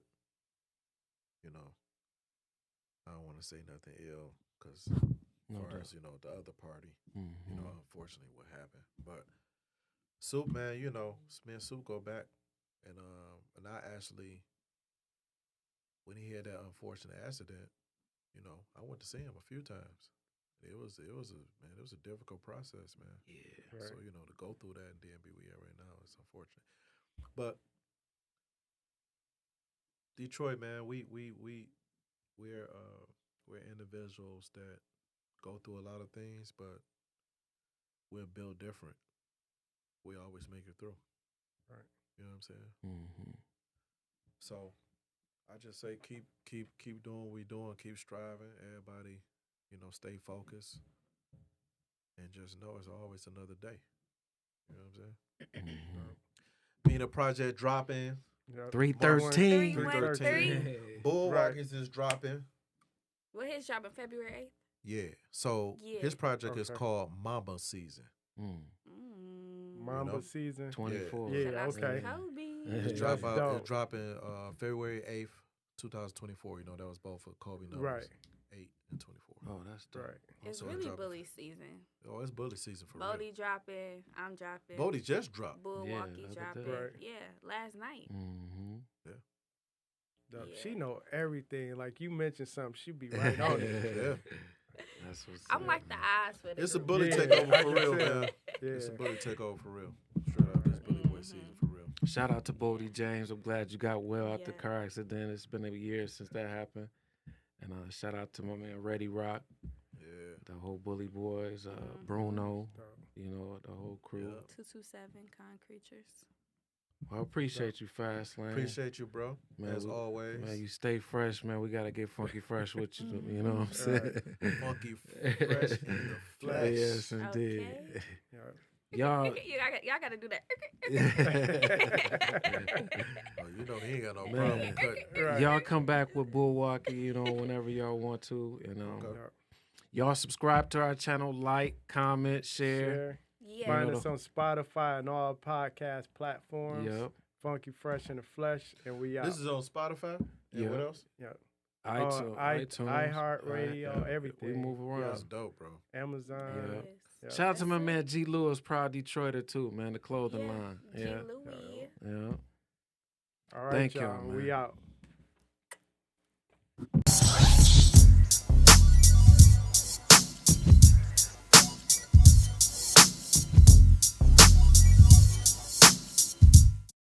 you know, I don't want to say nothing ill because No far doubt. as, you know, the other party, Mm-hmm. you know, unfortunately what happened. But Soup, man, you know, me and Soup go back, and I actually, when he had that unfortunate accident, you know, I went to see him a few times. It was a difficult process, man. Yeah. Right. So, you know, to go through that and then be where we are right now, it's unfortunate. But Detroit, man, we're individuals that go through a lot of things, but we're built different. We always make it through. Right. You know what I'm saying? Mm-hmm. So I just say keep doing what we doing, keep striving. Everybody, you know, stay focused, and just know it's always another day. You know what I'm saying? Mm-hmm. Being a project dropping. Yep. 313. 313. Bullwhackers is dropping. What his job in February 8th? Yeah. So Yeah. his project is Okay. called Mamba Season. Mm. Mamba know? season. 24. Yeah, Shout out to okay. Kobe. It's That's dope. dropping February 8th, 2024. You know, that was both for Kobe numbers. Right. 8 and 24. Oh, that's dope. Right. It's Also, it really dropping- bully season. Oh, it's bully season for Boldy dropping. I'm dropping. real. Boldy just dropped. Milwaukee Yeah, the other dropping. day. Right. Yeah, last night. Mm-hmm. Dope. Yeah. She know everything. Like you mentioned something, she be right on it. Yeah. That's what's I'm up, like the man. eyes for the It's a group. bully Yeah, takeover I for can real, tell. man. Yeah. It's a bully takeover for real. Straight up, this bully boy season for real. Shout out to Boldy James. I'm glad you got well out the Yeah. car accident. It's been a year since that happened. And shout out to my man Reddy Rock, Yeah. the whole Bully Boys, Mhm. Bruno, Dope. you know, the whole crew. Yeah. 227 Con Creatures. Well, I appreciate you, Fast Lane. Appreciate you, bro. Man, as always. Man, you stay fresh, man. We got to get funky fresh with you. You know what I'm saying? Funky fresh in the flesh. Yes, indeed. Okay. Yeah. Y'all, y'all got to do that. Oh, you know he ain't got no Man. problem cutting. Right. y'all come back with Milwaukee, you know, whenever y'all want to. And Okay. Yep. y'all subscribe to our channel, like, comment, share. Share. Yeah. Find know us on Spotify and all podcast platforms. Yep. Funky Fresh in the Flesh, and we out. This is on Spotify. And Yeah. what else? iTunes, iHeartRadio, everything. We move around. That's dope, bro. Amazon. Yeah. Yes. Yeah. Shout out to my That's man it. G. Lewis, proud Detroiter too, man. The clothing Yeah. line. G. Yeah, Louis. yeah. All right, Thank y'all. y'all, man. We out.